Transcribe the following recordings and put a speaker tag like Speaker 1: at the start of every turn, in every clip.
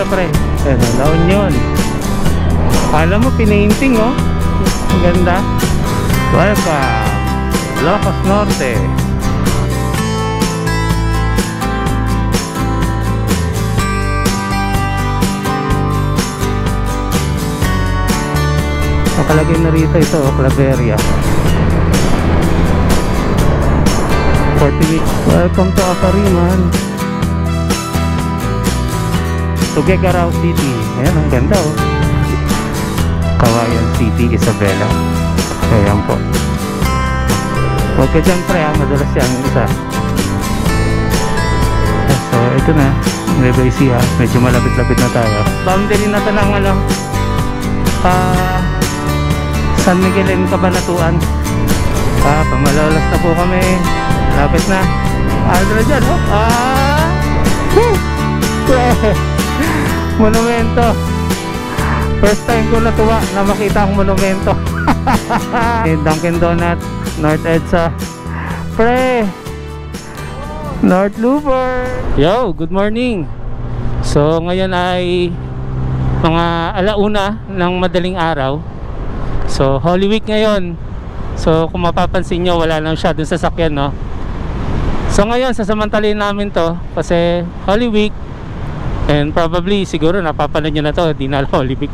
Speaker 1: pre. Ayan, La Union. Alam mo, pinainting oh. Ang ganda. Welcome Ilocos Norte. Nakalagay na rito ito, Claveria. 40 weeks. Welcome to Apariman. Tuguegarao City. Ayan, ang ganda oh. Kawayan City, Isabela. Ayan po. Huwag ka dyan pre, madalas yan isa. So ito na, Nueva Ecija. Medyo malapit-lapit na tayo. Boundary na ito ng ano, San Miguel and Cabanatuan. Pamalalas na po kami. Lapit na. Aldra dyan oh. Monumento. First time ko natuwa na makita ang monumento. Dunkin Donut, North EDSA. Pre, North Looper. Yo, good morning. So ngayon ay mga alauna ng madaling araw. So Holy Week ngayon. So kung mapapansin nyo, wala lang siya dun sa sakyan, no? So ngayon sasamantalin namin to kasi Holy Week. And probably siguro napapanood nyo na to, di na Holy Week.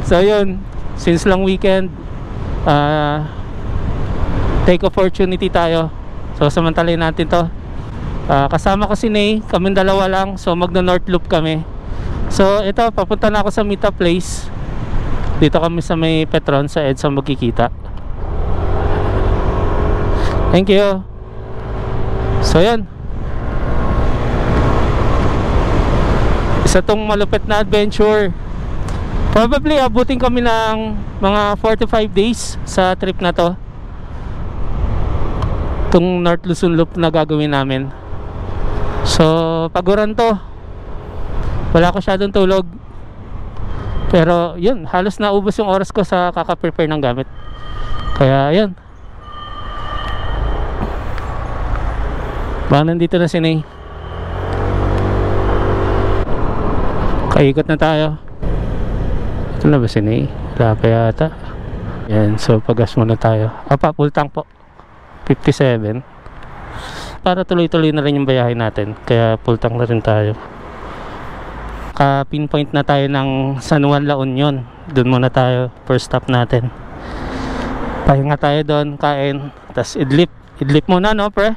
Speaker 1: So yun, since long weekend, take opportunity tayo. So samantalin natin to. Kasama ko si Nay, kami dalawa lang. So magna North Loop kami. So ito, papunta na ako sa meetup place. Dito kami sa may Petron, sa EDSA magkikita. Thank you. So yan, isa tong malupit na adventure. Probably abutin kami ng mga 4 to 5 days sa trip na to. Itong North Luzon Loop na gagawin namin. So paguran to. Wala ko masyadong tulog. Pero yun, halos naubos yung oras ko sa kaka-prepare ng gamit. Kaya yun. Baka nandito na si Nay. Kaikot na tayo. Ito na ba si Nay? Wala pa yata. Yan, so pagas muna tayo. Full tank po, 57. Para tuloy-tuloy na rin yung bayahin natin. Kaya full tank na rin tayo. Pinpoint na tayo ng San Juan, La Union. Doon muna tayo, first stop natin. Pahinga tayo doon, kain. Tapos idlip muna, no pre?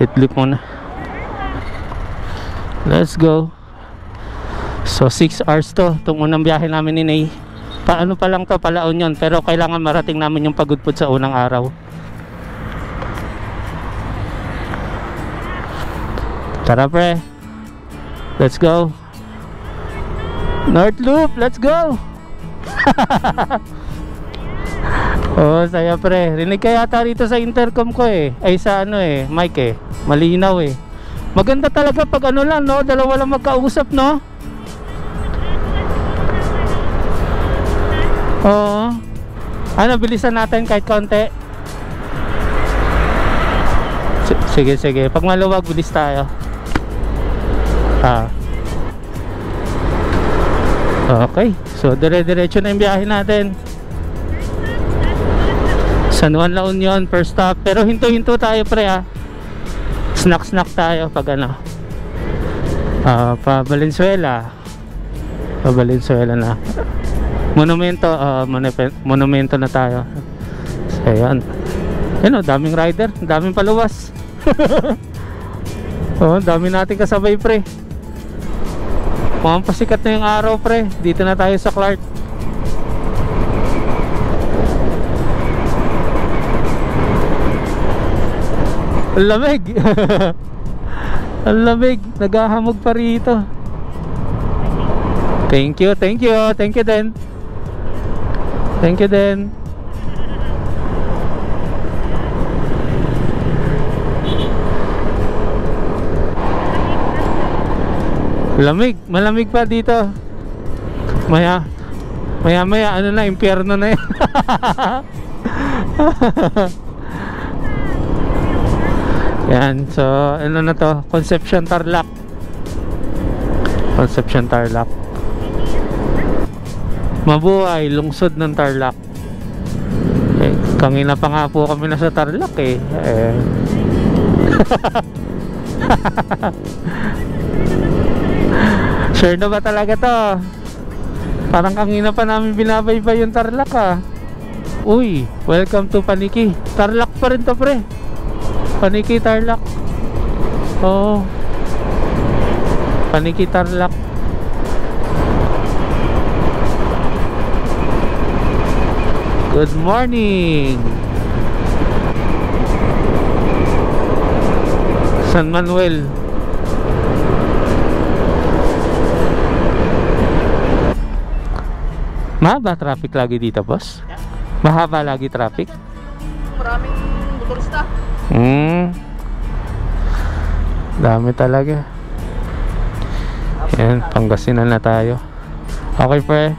Speaker 1: Idlip muna. Let's go. So 6 hours to, itong unang biyahe namin ni Nay. Paano pa lang to, pala Union. Pero kailangan marating namin yung pagudpod sa unang araw. Tara pre, let's go. North Loop, let's go. Oh, saya pre. Rinig ka yata rito sa intercom ko eh. Ay sa ano eh, mic eh. Malinaw eh. Maganda talaga pag ano lang, no? Dalawa lang magkausap, no? Oo. Ano, bilisan natin kahit konti. Sige, sige. Pag maluwag, bilis tayo. Okay. So, dire-diretso na yung biyahe natin. San Juan, La Union, first stop. Pero hinto-hinto tayo pre ha. Snack-snack tayo pag ano. Pa Valenzuela. Pa Valenzuela na. Monumento, monumento na tayo. So, ayan. Yan o, daming rider, daming paluwas. Oh, dami natin kasabay pre. Mukhang pasikat na yung araw pre. Dito na tayo sa Clark. Ang lamig. Ang lamig. Naghahamog pa rito. Thank you, thank you. Thank you din. Thank you din. Lamig, malamig pa dito. Maya ano na, impyerno na yan. Yan, so ano na to, Concepcion Tarlac. Concepcion Tarlac. Mabuhay, lungsod ng Tarlac. Kanina pa nga po kami nasa Tarlac Sure na ba talaga to? Parang kanina pa namin binabaybay yung Tarlac Uy, welcome to Paniki. Tarlac pa rin to pre. Paniki Tarlac. Oo, Paniki Tarlac. Good morning, San Manuel. Mahaba traffic lagi dito, boss? Mahaba lagi traffic?
Speaker 2: Maraming motorista.
Speaker 1: Dami talaga. Yan, Pangasinan na tayo. Okay pre.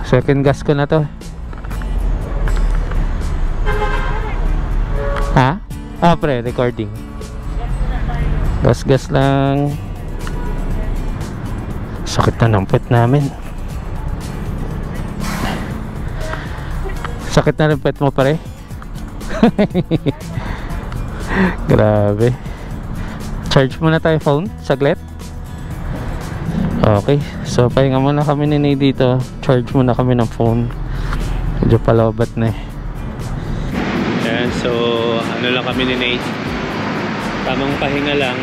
Speaker 1: Second gas ko na to. Ha? Pre, recording. Gas lang. Sakit na ng pet namin. Sakit na ng pet mo pare? Grabe. Charge muna tayo phone, saglit. Okay, so pahinga muna kami ni Nate dito. Charge muna kami ng phone. Medyo palobat na Yan, so ano lang kami ni Nate. Tamang pahinga lang.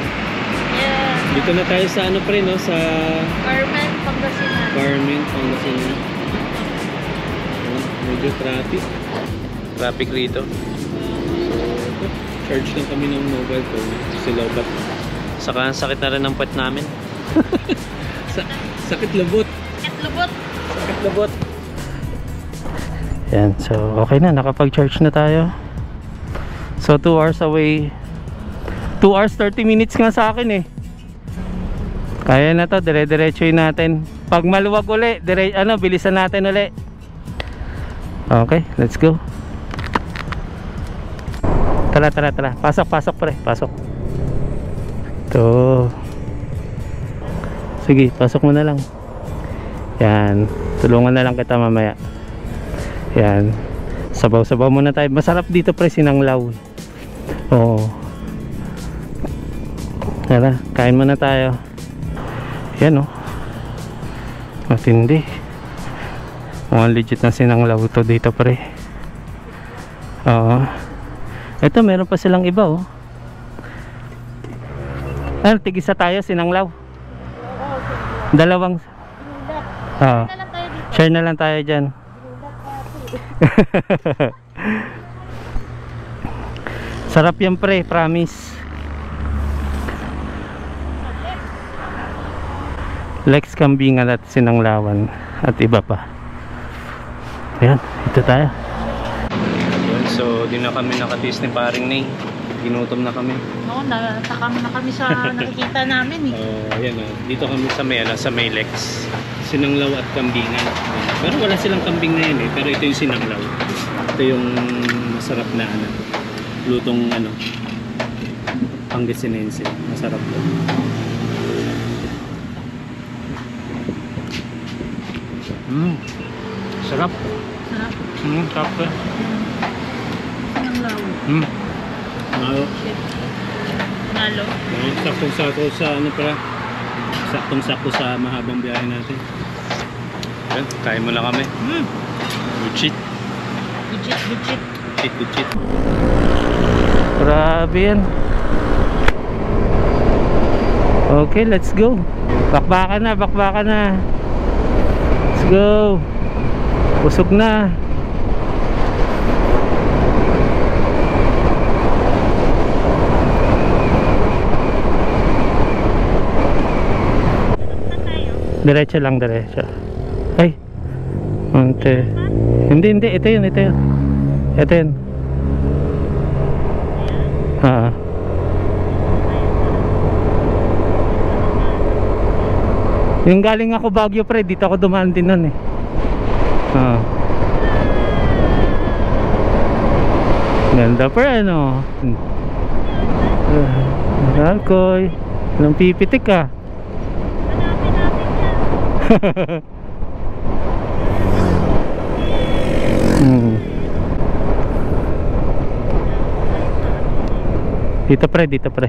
Speaker 2: Yeah.
Speaker 1: Dito na tayo sa ano pre no, sa
Speaker 2: Carmen, Pangasinan.
Speaker 1: Carmen, Pangasinan. Medyo traffic rito. So charge lang kami ng mobile phone. Silobat. Saka ang sakit na rin ng pet namin. Sakit lubot. Sakit lubot. Yan, so okay na, nakapag-charge na tayo. So 2 hours away. 2 hours 30 minutes nga sa akin Kaya na to, dire-diretsoy natin. Pag maluwag uli, bilisan natin uli. Okay, let's go. Tara. Pasok pre, pasok. To. Sige, pasok mo na lang. Yan, tulungan na lang kita mamaya. Yan, sabaw-sabaw muna tayo. Masarap dito pre, sinanglaw. Oo. Tara, kain muna tayo. Yan matindi. Mukhang legit na sinanglaw to dito pre. Oo. Ito meron pa silang iba tigisa tayo sinanglaw. Dalawang share na lang tayo dyan. Sarap yan pre, promise. Lex Kambingan at sinanglawan at iba pa. Ayan, ito tayo. So di na kami nakatis ni paring Nay. Ginutom na kami.
Speaker 2: Oo, natakam na kami sa nakikita namin
Speaker 1: Ayan dito kami sa may Lex. Sinanglaw at kambingan. Pero wala silang kambing na yan pero ito yung sinanglaw. Ito yung masarap na lutong Pangasinense. Masarap to. Sarap. Sarap to.
Speaker 2: Sinanglaw. Nalo.
Speaker 1: Saktong-sakto sa saktong-sakto sa mahabang biyahe natin. Ayan, kain mo na kami. Good shit. Grabe yan. Okay, let's go. Bakbakan na. Let's go. Usog na. Diretso lang. Ay. Ante. Hindi. Ito yun. Yung galing ako Baguio pre, dito ako dumaan din nun Ganda pre Alcoy. Anong pipitik Dito pre, dito pre.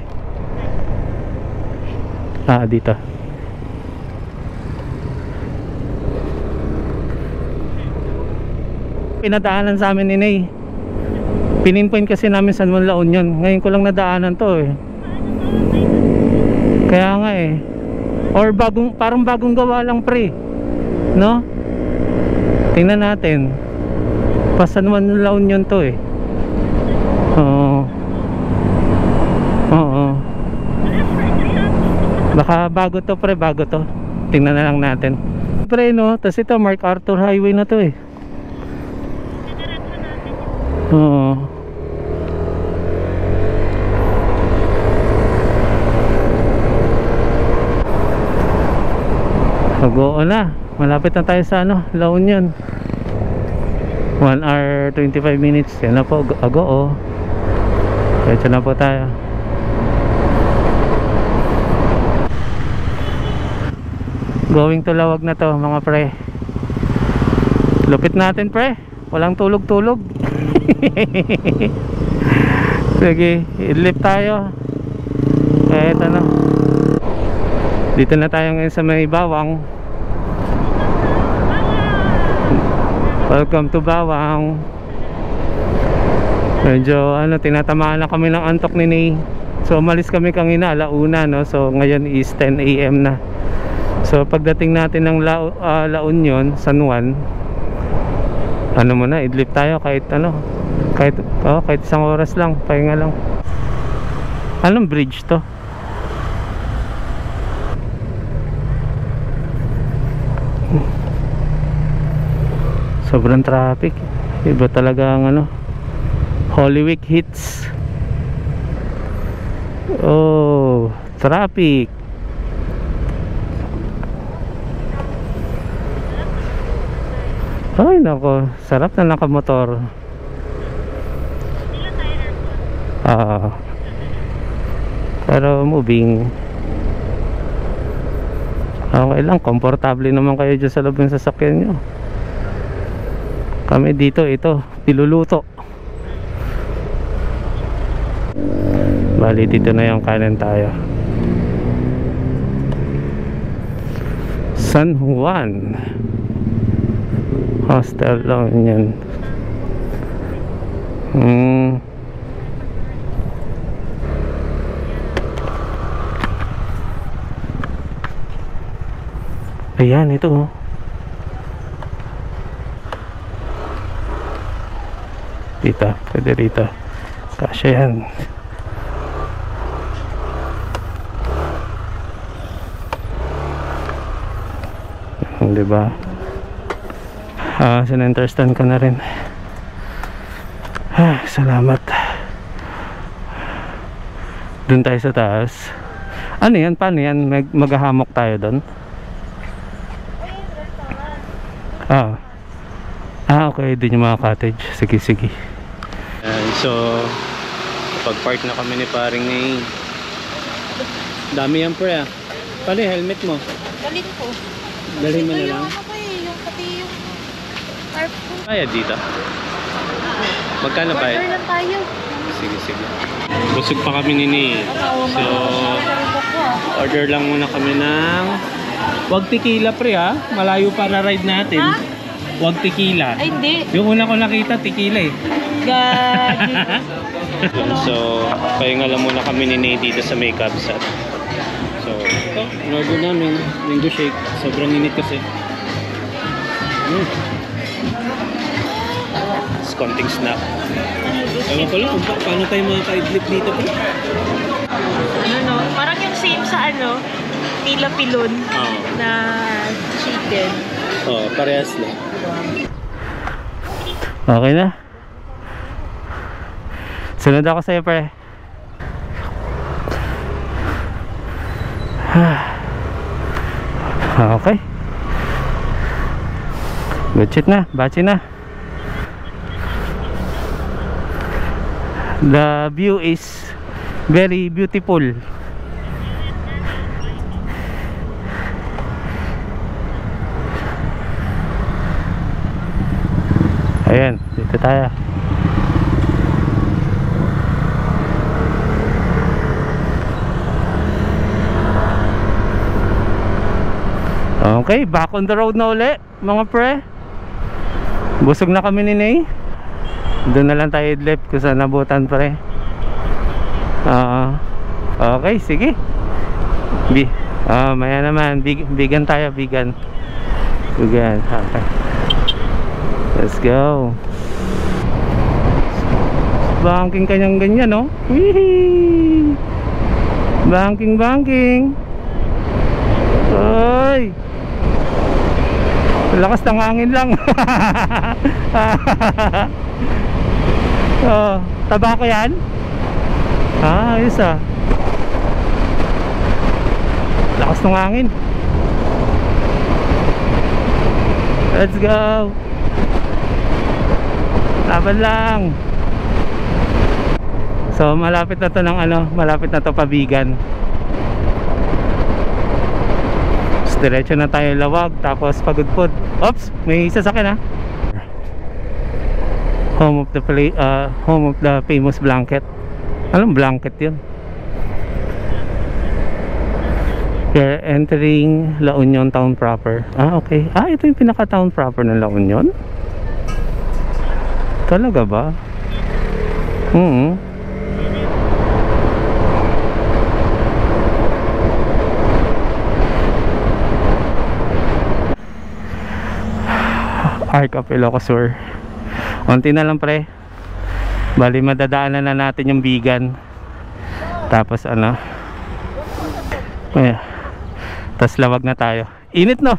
Speaker 1: Ah, dito. Pinadaanan sa amin ni Nay. Pininpoint kasi namin San Juan La Union. Ngayon ko lang nadaanan to eh. Kaya nga eh. Or parang bagong gawa lang pre. No? Tingnan natin. Pa San Juan La Union to eh. Oo. Oo. Baka bago to pre, bago to. Tingnan na lang natin. Pre no, tas ito MacArthur Highway na to eh. Oo. Mag-oo na. Malapit na tayo sa ano, La Union. 1 hour 25 minutes. Yan na po, agoo. Diretso na po tayo. Going to Lawag na to mga pre. Lupit natin pre. Walang tulog-tulog. Sige, i-lift tayo. Kahit ano. Dito na tayo ngayon sa may Bawang. Welcome to Bawang. Medyo ano, tinatamaan na kami ng antok ni Nay. So umalis kami kanina alauna no. So ngayon is 10 AM na. So pagdating natin ng La Union, San Juan, ano muna, idlip tayo kahit ano, kahit isang oras lang, pahinga lang. Anong bridge to? Sobrang traffic. Iba talaga ang ano, Holy Week hits. Oh, traffic. Ay nako, sarap na nakamotor. Pero moving. Okay lang, komportable naman kayo dyan sa loob ng sasakyan nyo. Kami dito, ito, niluluto. Bali, dito na yung kanan tayo. San Juan Hostel lang yan. Ayan, ito oh. Dito, pwede dito. Kasya yan. Diba? Sinunderstand ko na rin. Salamat. Doon tayo sa taas. Ano yan? Paano yan? Maghahamok tayo doon? Okay. Doon yung mga cottage. Sige, sige. So, pag-park na kami ni paring ni dami yan pre ah. Paano yung helmet mo?
Speaker 2: Dalhin ko.
Speaker 1: Dalhin mo na lang?
Speaker 2: Yung pati yung scarf ko.
Speaker 1: Bayad dito? Magkano bayad?
Speaker 2: Order lang tayo.
Speaker 1: Sige, sige. Busog pa kami ni. So, order lang muna kami ng wag tequila pre ha. Malayo para ride natin.
Speaker 2: Ha?
Speaker 1: Wag tequila.
Speaker 2: Ay hindi.
Speaker 1: Yung una ko nakita tequila eh.
Speaker 2: God.
Speaker 1: So, pahinga lang muna kami ni dito sa makeup set. So, ito, in-order namin mango shake. Sobrang init kasi. It's konting snack. Ewan ko lang kung paano tayo makaka-idlip dito po.
Speaker 2: Ano, parang yung same sa ano, tila pilon na chicken.
Speaker 1: Parehas lang. Okay na. Sunod ako sa'yo pre. Okay. Good shit na. Bachi na. The view is very beautiful. Ayan, dito tayo. Okay, back on the road na uli mga pre. Busog na kami ni Nay. Doon na lang tayo idlip kung saan nabutan pre. Okay, sige. Maya naman, bigan tayo, bigan. Okay, let's go. Banking kanyang ganyan, no? Wihee! Banking. Oy! Lakas ng hangin lang. Oh, tabako yan? Ayos ah. Lakas ng hangin. Let's go. Laban lang. So malapit na to ng malapit na to Pabigan. Diretso na tayo Lawag, tapos Pagudpud. Oops, may sasakyan home of the famous blanket. Anong blanket yun? We're entering La Union town proper. Okay. Ito yung pinaka town proper ng La Union? Talaga ba? Arc of Ilocos Sur. Unti na lang pre. Bali madadaanan na natin yung Bigan. Tapos tas Lawag na tayo. Init no?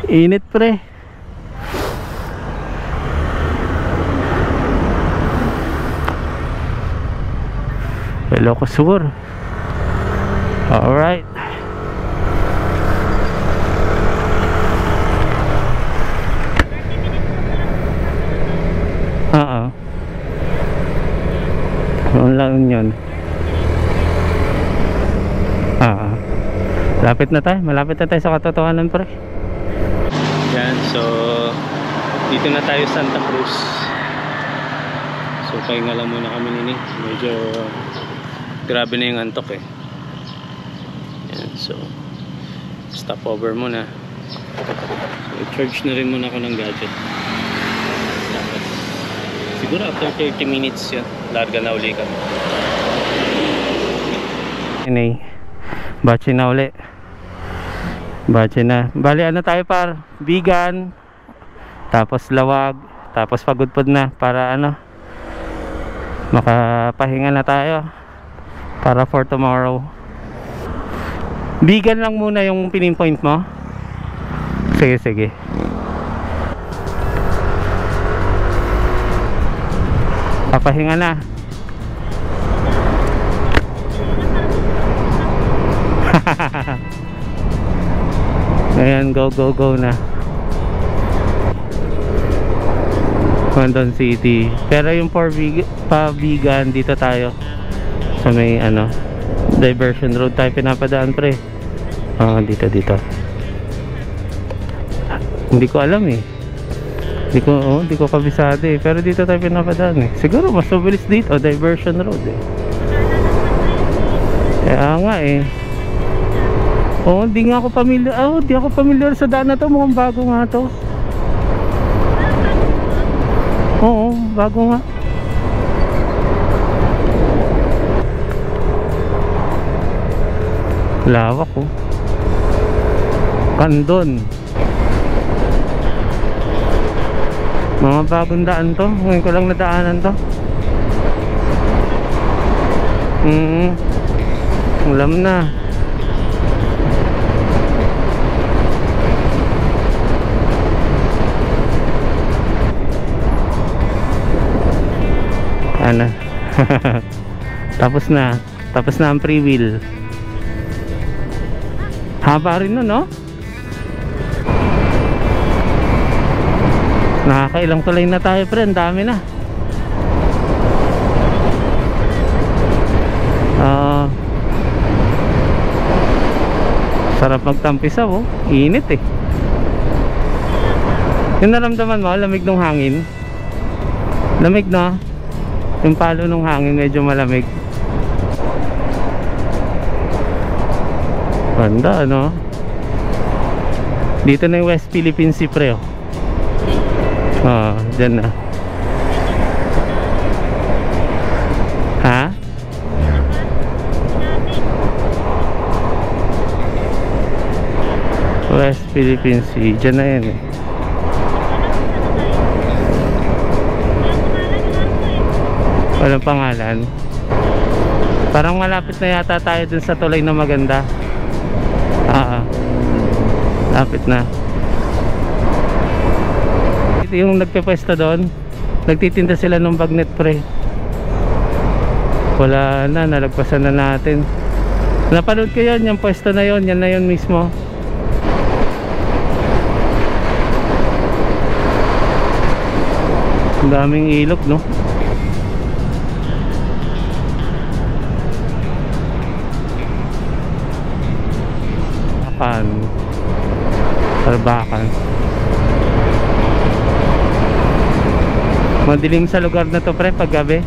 Speaker 1: Init pre. Ilocos Sur. Alright. Ang lang yun. Malapit na tayo sa katotohanan pre. Yan, so dito na tayo Santa Cruz. So pahinga lang muna kami nini. Medyo grabe na yung antok eh. Yan, so stop over muna. So charge na rin muna ako ng gadget. Siguro after 30 minutes yun, larga na uli kami. Bache na uli. Bache na. Bali tayo par Bigan, tapos Lawag, tapos Pagudpud na para makapahinga na tayo para for tomorrow. Bigan lang muna yung pinpoint mo. Sige. Papahinga na. Ayan, go na. Quezon City. Pero yung Pabigan dito tayo sa may diversion road tayo pinapadaan pre. Dito. Hindi ko alam eh. Hindi ko kabisado eh. Pero dito tayo pinapadaan eh. Siguro mas mabilis dito, diversion road eh. Kaya nga eh. Hindi ako familiar sa daan na to. Mukhang bago nga to. Bago nga. Lawak oh. Kandon. Mga bagong daan to. Ngayon ko lang nadaanan to. Alam na. Tapos na ang free wheel. Haba rin nun, no? Nakakailang tulay na tayo, friend. Dami na. Sarap magtampisaw, oh. Init eh. Yung naramdaman mo, lamig ng hangin. Lamig na. Yung palo ng hangin medyo malamig. Ganda, ano? Dito na yung West Philippine Sea, pre. Dyan na. Ha? West Philippine Sea. Dyan na yan eh. Walang pangalan. Parang malapit na yata tayo dun sa tulay na maganda. Lapit na. Ito yung nagpepwesto doon. Nagtitinda sila ng bagnet, pre. Wala na, nalagpasan na natin. Napanood ko yun, yung pwesto na yun. Yan na yun mismo. Ang daming ilog, no? Tarbakan. Madilim sa lugar na to, pre, pag gabi.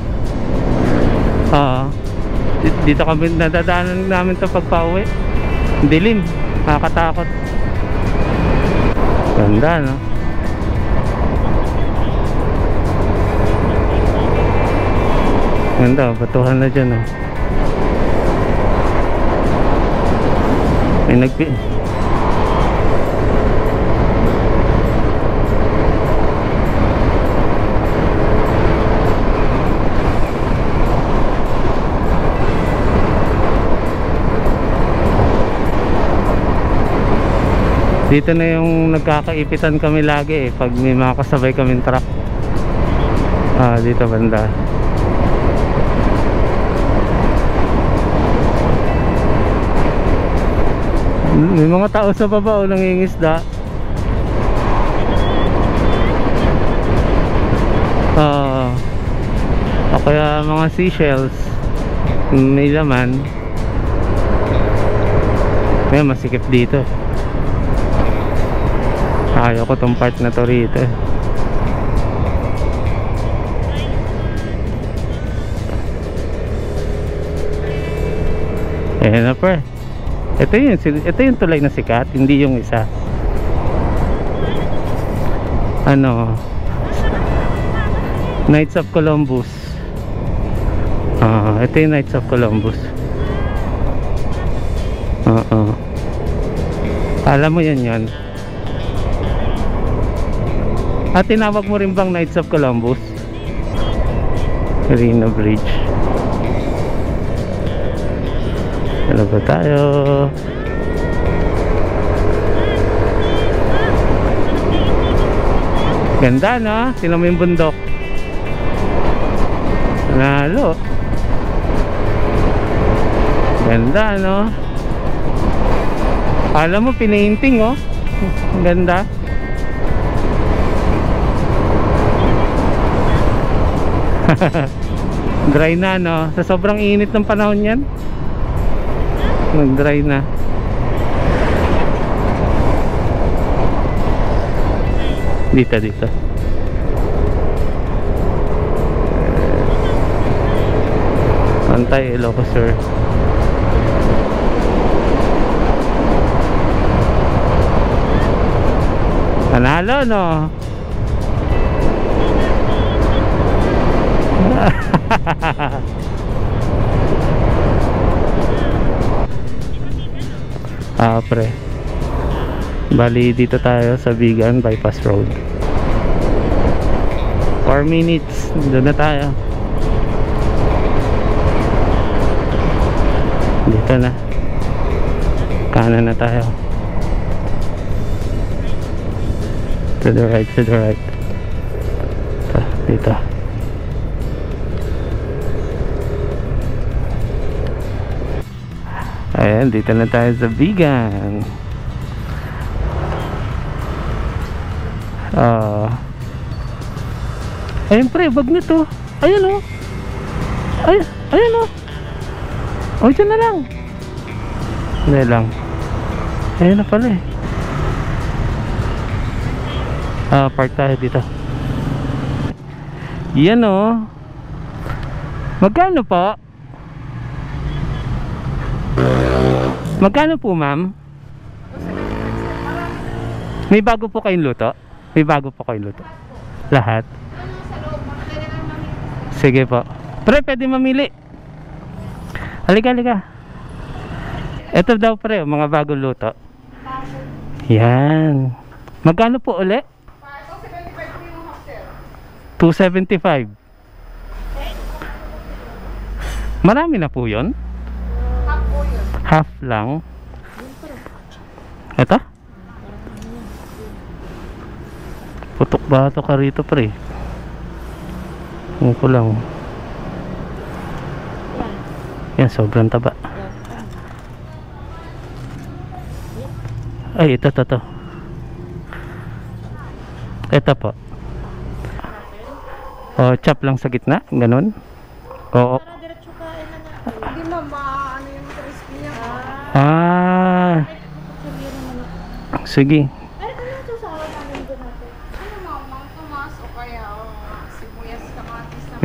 Speaker 1: Dito kami nadadaanan namin to pag pauwi. Dilim, nakakatakot. Ganda, no? Ganda, batuhan na dyan, no? May dito na yung nagkakaipitan kami lagi eh, pag may mga kasabay kaming truck. Dito banda. May mga tao sa baba o nangingisda. O kaya mga seashells, may laman. May masikip dito. Ayaw ko tong part na to rito. Ayan na, pre. Ito yung tulay na sikat, hindi yung isa. Ano? Knights of Columbus. Ito yung Knights of Columbus. Alam mo yan. At tinawag mo rin bang Knights of Columbus? Marina Bridge. Ano ba tayo? Ganda, no? Tingnan mo yung bundok. Nalo. Ganda, no? Alam mo, pinainting, oh. Ganda. Dry na, no? Sa sobrang init ng panahon yan, nag-dry na. Dito. Antay, Ilocos Sur. Panalo, no? Pre, bali dito tayo sa Vigan Bypass Road. 4 minutes, doon na tayo. Dito na, kanan na tayo. To the right. Dito. Ayan, dito na tayo sa Vigan. Ayun, pre, bag nito. Ayun, oh. Ayun, oh. Oh, dyan na lang. Hindi lang. Ayun na pala eh. Park tayo dito. Yan o. Magkano po? Magkano po ma'am? May bago po kayong luto? May bago po kayong luto? Lahat? Sige po. Pre, pwede mamili. Halika, halika. Ito daw pre, mga bagong luto. Yan. Magkano po uli? 275. Marami na po yun?
Speaker 2: Half po yun.
Speaker 1: Half lang. Ito? Putok ba ito ka rito pre? Ko lang. Yan, sobrang taba. Ay, ito. Ito po. Chop lang sa gitna, ganun. Oo.
Speaker 2: Hindi ano yung crispy niya.
Speaker 1: Sige.
Speaker 2: Ano yung sasawa namin doon natin? Mang Tomas o kaya sibuyas kamatis na.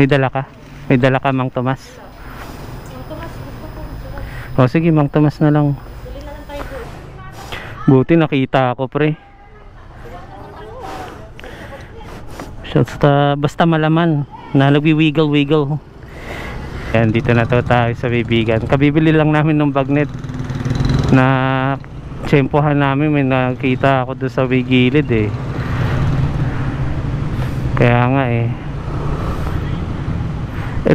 Speaker 1: May dala ka Mang Tomas?
Speaker 2: Mang Tomas, gusto ko.
Speaker 1: Sige, Mang Tomas na lang.
Speaker 2: Bili na lang tayo doon.
Speaker 1: Buti nakita ako pre. Basta malaman na nagwi-wiggle. Yan, dito na tayo sa bibigan. Kabibili lang namin ng bagnet na tsempohan namin. May nakita ako doon sa gilid eh. Kaya nga eh.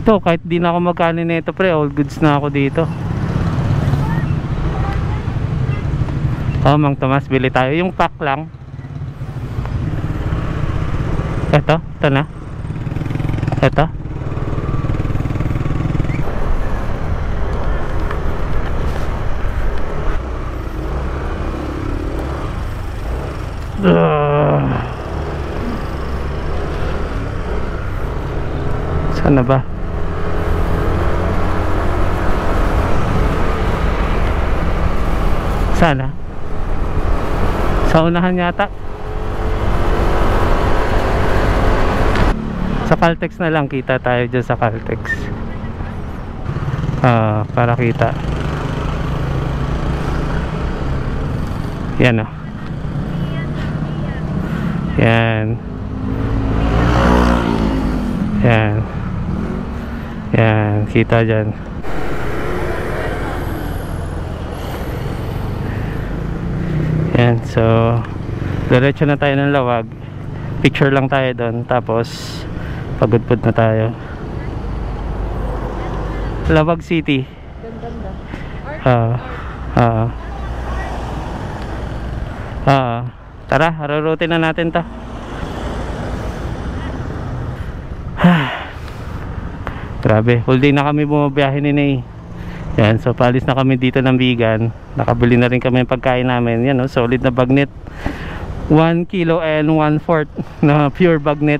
Speaker 1: Ito, kahit di na ako magkanin nito pre, all goods na ako dito. Mang Tomas, bili tayo. Yung pack lang. Ito na. Ito. Sana ba? Sana. Sa unahan yata. Sa Caltex na lang, kita tayo dyan sa Caltex. Para kita. Yan o. Yan. Kita dyan. Yan, so diretso na tayo ng Lawag. Picture lang tayo doon, tapos pagudpod na tayo. Lawag City. Tara, harurutin na natin to. Grabe, whole day na kami bumabiyahe ni Nay. Yan, so palis na kami dito ng Bigan. Nakabili na rin kami ng pagkain namin. Yan, solid na bagnet. 1 kilo and 1/4 na pure bagnet.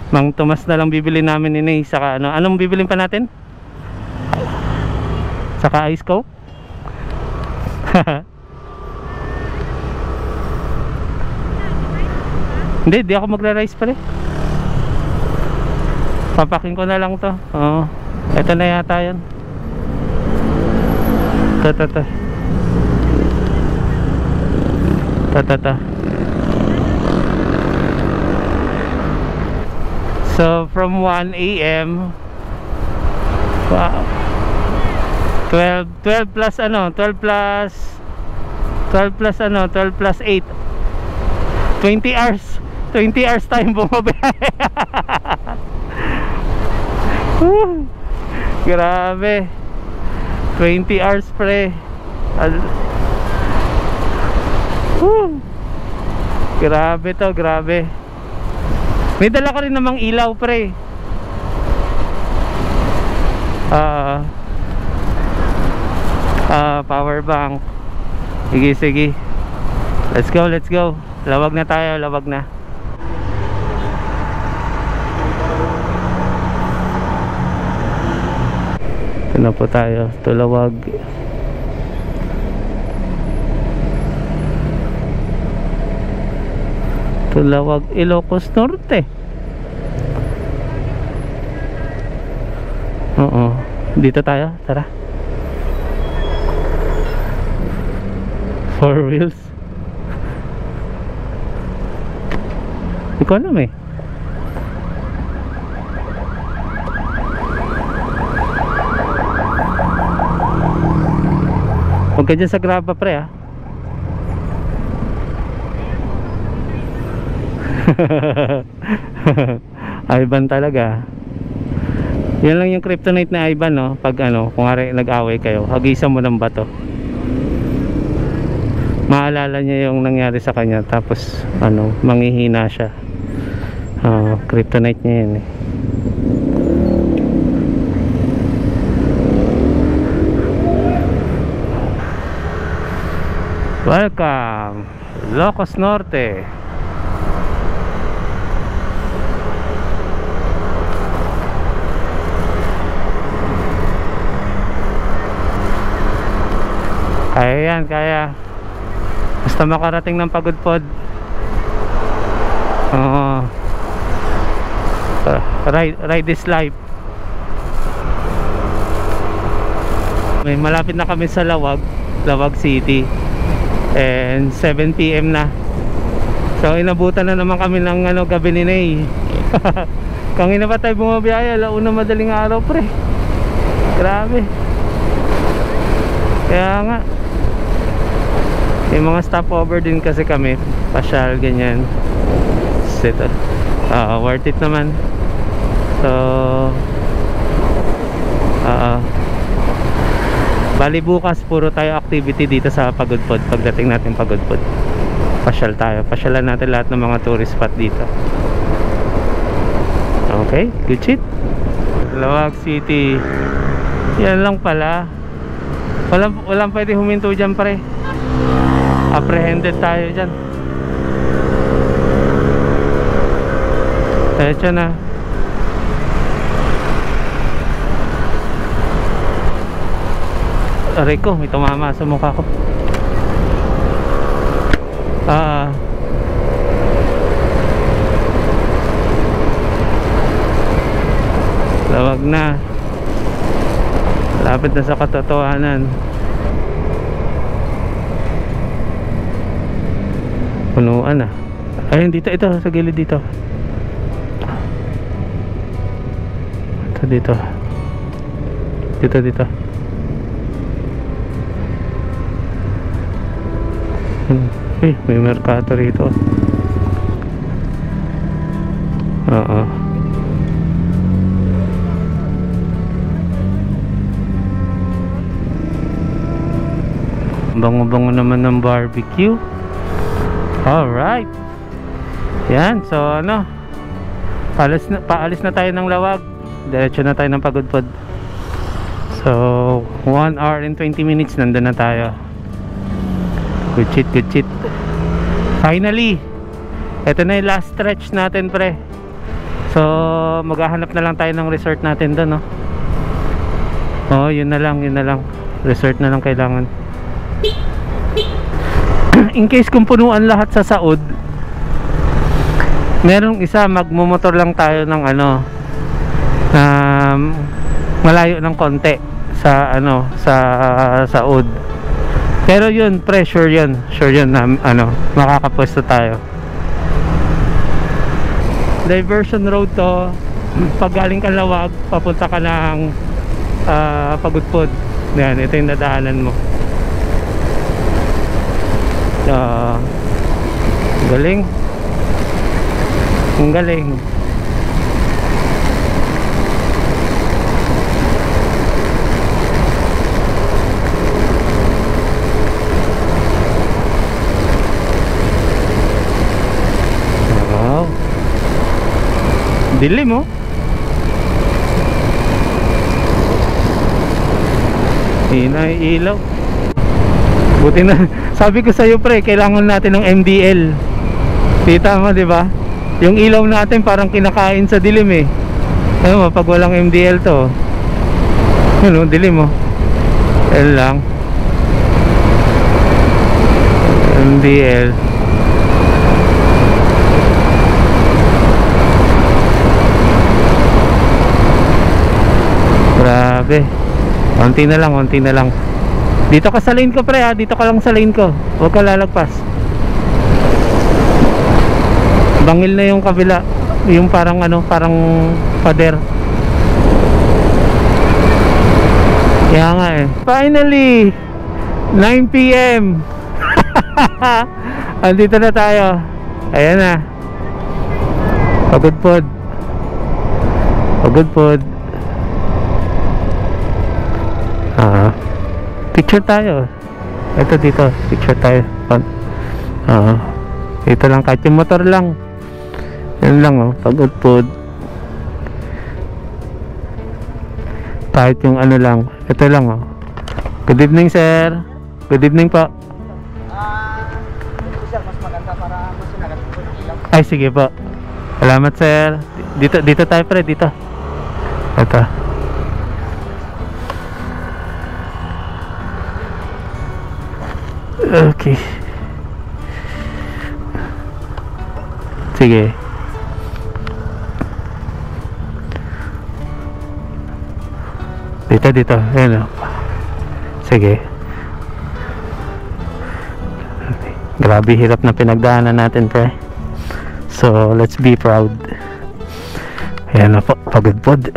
Speaker 1: Mang Tomas na lang bibili namin ini. Saka anong bibilin pa natin? Saka ice coke? Hindi, di ako magra-rice pala. Papakin ko na lang to. Ito na yata yan. Ito. So from 1 AM 12 plus 12 plus 8 20 hours time bumabiyahe. Grabe, 20 hours pre. Grabe to, grabe. May dala ka rin namang ilaw pre. Power bank. Sige. Let's go. Lawag na tayo, lawag na. Ito na po tayo, Tulawag. Tulawag, Ilocos Norte. Oo, dito tayo, tara. Four wheels. Hindi ko alam eh. Huwag ka dyan sa graba pre ah. Ivan talaga. Yan lang yung kryptonite na Ivan, no? Pag ano, kung nag-away kayo, hagisan mo ng bato. Maalala niya yung nangyari sa kanya, tapos ano, manghihina siya. Kryptonite niya yun eh. Welcome, Ilocos Norte. Kaya yan, kaya. Basta makarating ng Pagudpod. Oo. Ride this life. May malapit na kami sa Lawag City. And 7 PM na. So inabutan na naman kami ng gabi ni Nay. Kangina pa tayo bumabiyaya, launa madaling araw pre. Grabe. Kaya nga may mga stopover din kasi kami, pasyal ganyan. Ito, worth it naman. So bali bukas puro tayo activity dito sa Pagudpod. Pagdating natin Pagudpod, pasyal tayo, pasyalan natin lahat ng mga tourist spot dito. Okay, good shit. Lawag City. Yan lang pala. Walang pwede huminto dyan pare. Apprehended tayo dyan. Diretso na. Aray ko, may tumama sa mukha ko. Lawag na. Lapit na sa katotohanan. Punuan ah. Ayun dito, ito sa gilid dito. Ito dito. Dito. May merkato rito. Oo. Bango-bango naman ng barbecue. Alright. Yan, so paalis na tayo ng Lawag. Diretso na tayo ng Pagudpod. So 1 hour and 20 minutes nandun na tayo. Good shit. Finally, ito na yung last stretch natin pre. So maghahanap na lang tayo ng resort natin doon, no? Oh, yun na lang. Resort na lang kailangan. In case kung punuan lahat sa Saud, merong isa magmumotor lang tayo ng malayo ng konti sa sa Saud. Pero yun, sure yun na makakapwesto tayo. Diversion road to. Pag galing ka Lawag, papunta ka ng Pagudpod. Yan, ito yung dadaanan mo. Galing. Ang galing. Wow. Dilim oh. Ilaw. Buti na. Sabi ko sa iyo pre, kailangan natin ng MDL. Kita mo, di ba? Yung ilaw natin parang kinakain sa dilim eh. Ano mo, pag walang MDL to. Ano, dilim mo. L lang. MDL. Grabe. Konti na lang, konti na lang. Dito ka sa lane ko, pre, ha. Dito ka lang sa lane ko. Huwag ka lalagpas. Bangil na yung kabila. Yung parang ano, parang pader. Kaya nga eh. Finally, 9 PM. Andito na tayo. Ayan na. Pagod pod. Pagod pod. Picture tayo. Ito dito, picture tayo. Ito lang, kahit yung motor lang. Yan lang oh, pagod pod. Kahit yung ano lang. Ito lang oh. Good evening sir. Good evening po.
Speaker 3: Sir, mas maganda para mas nagalit po ng ilaw.
Speaker 1: Ay sige po. Salamat sir. Dito tayo pre, dito. Ito. Okay. Sige. Dito. Ayan o. Sige. Grabe hirap na pinagdaanan natin pre. So let's be proud. Ayan na po. Pagod pod.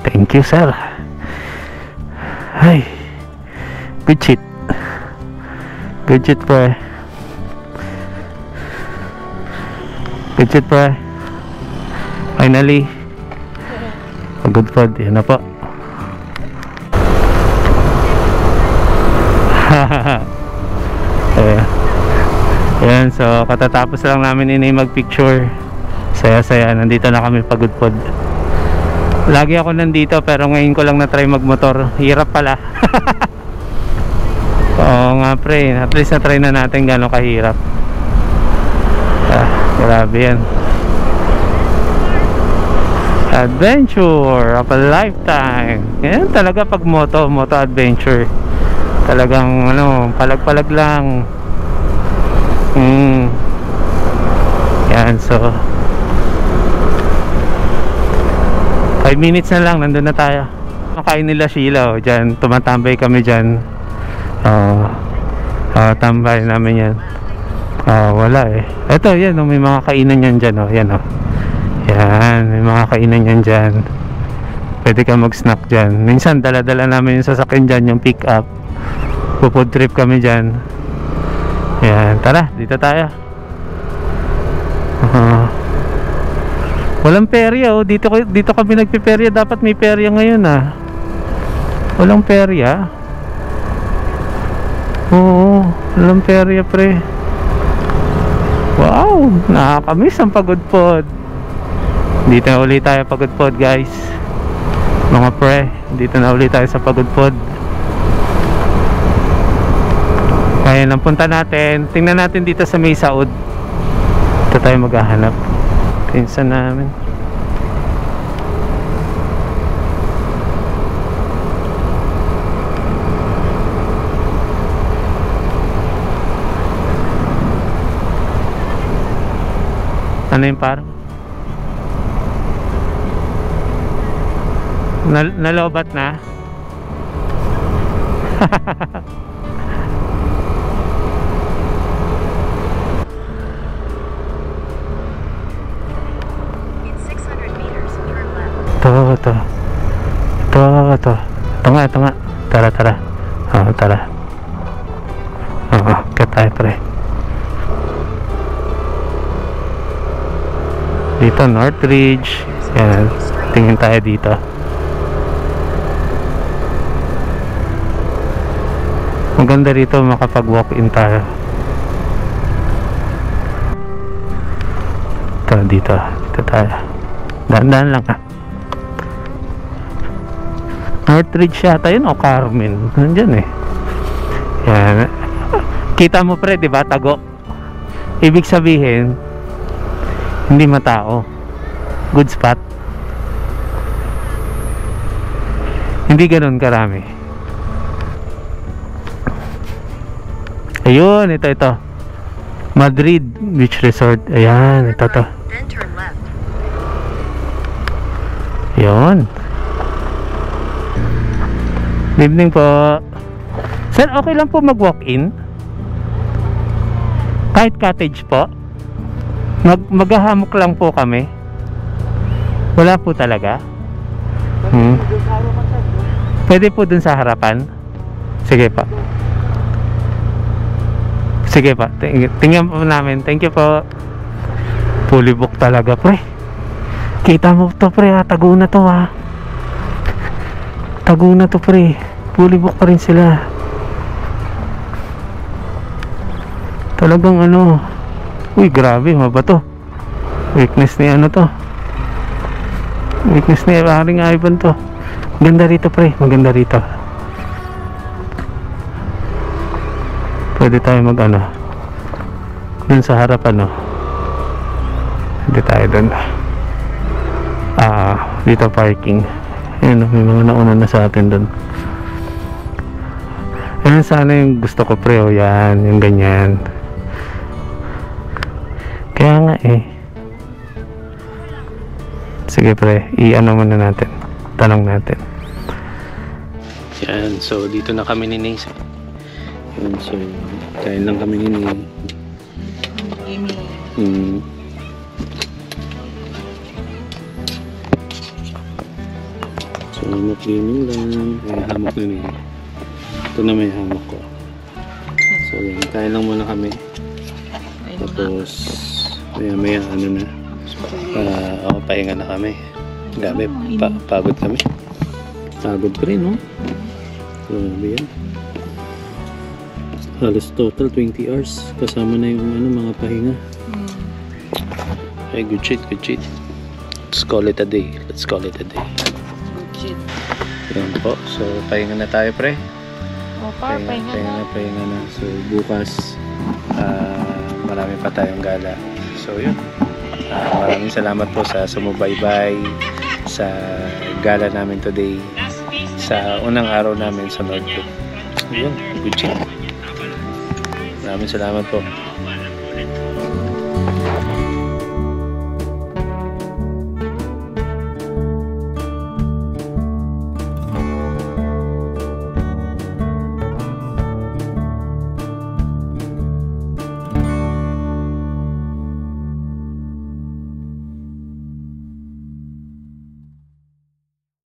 Speaker 1: Thank you sir. Ay. Good shit. Good shit pre. Good shit pre. Finally. Pagod pod. Ayan na po. Ayan, so katatapos lang namin ini magpicture. Saya-saya, nandito na kami pagod pod. Lagi ako nandito pero ngayon ko lang na-try magmotor. Hirap pala. Oo nga pre, at least na-try na natin gano'ng kahirap. Grabe yan. Adventure of a lifetime. Yan talaga pag moto adventure. Talagang ano, palag-palag lang. Yan, so 5 minutes na lang, nandun na tayo. Makain nila Sheila, dyan, tumatambay kami dyan. Tambay namin yan. Wala eh. Eto, yan, may mga kainan yan dyan, yan yan, may mga kainan yan dyan. Pwede ka mag-snack dyan. Minsan, dala-dala namin yung sasakyan dyan, yung pick up. Food trip kami dyan. Yan, tara, dito tayo. Walang perya oh. Dito kami nagpiperya. Dapat may perya ngayon Walang perya. Oo, walang perya pre. Wow, nakakamiss ang pagod pod. Dito na ulit tayo pagod pod guys. Mga pre, dito na ulit tayo sa pagod pod. Kaya lang punta natin. Tingnan natin dito sa May Saud. Ito tayo maghahanap. Pinsan namin. Ano yung parang? Nalobat na? Ito nga. Tara. Tara. Kaya tayo pre. Dito Northridge. Yan, tingin tayo dito. Maganda rito makapag walk in tayo. Dito tayo. Dahan-dahan lang Northridge yata yun o Carmen. Nandyan eh. Yan. Kita mo pre, diba? Tago. Ibig sabihin hindi matao. Good spot. Hindi ganun karami. Ayun, ito. Madrid Beach Resort. Ayan, ito to. Yun. Good evening po. Sir, okay lang po mag-walk-in? Kahit cottage po? Maghahamok lang po kami? Wala po talaga? Pwede po dun sa harapan? Sige pa. Sige pa. Tingnan po namin. Thank you po. Fully book talaga, pre. Kita mo to, pre. Tago na to, ha. Tago na to, pre. Fully book pa rin sila. Talagang ano. Uy, grabe. Mabato. Weakness ni ano to. Weakness ni Haring Ivan to. Ganda rito, pre. Maganda rito. Pwede tayo mag ano. Dun sa harapan, no. Pwede tayo dun. Dito parking. Ayan, may mga nauna na sa atin dun. Ayan sana yung gusto ko, pre. O yan, yung ganyan. Kaya nga eh. Sige, pre. I-ano muna natin. Tanong natin. Yan. So, dito na kami ni Nace. Yan. So, kain lang kami ni Nace. So, mag-gaming lang. May hamok na niya. Ito na may hamok ko. So, yan. Kain lang muna kami. Tapos, maya ano na. Pahinga na kami. Gabi, pagod kami. Pagod pa rin, no? Grabe yan. Halos total 20 hours. Kasama na yung ano, mga pahinga. Ay, good shit, good shit. Let's call it a day. Let's call it a day.
Speaker 2: Good shit.
Speaker 1: Yan po. So, pahinga na tayo, pre.
Speaker 2: Opa, pahinga na.
Speaker 1: So, bukas, marami pa tayong gala. So, yun. Maraming salamat po sa sumubaybay sa gala namin today, sa unang araw namin sa North Loop. Yun, good shit. Maraming salamat po.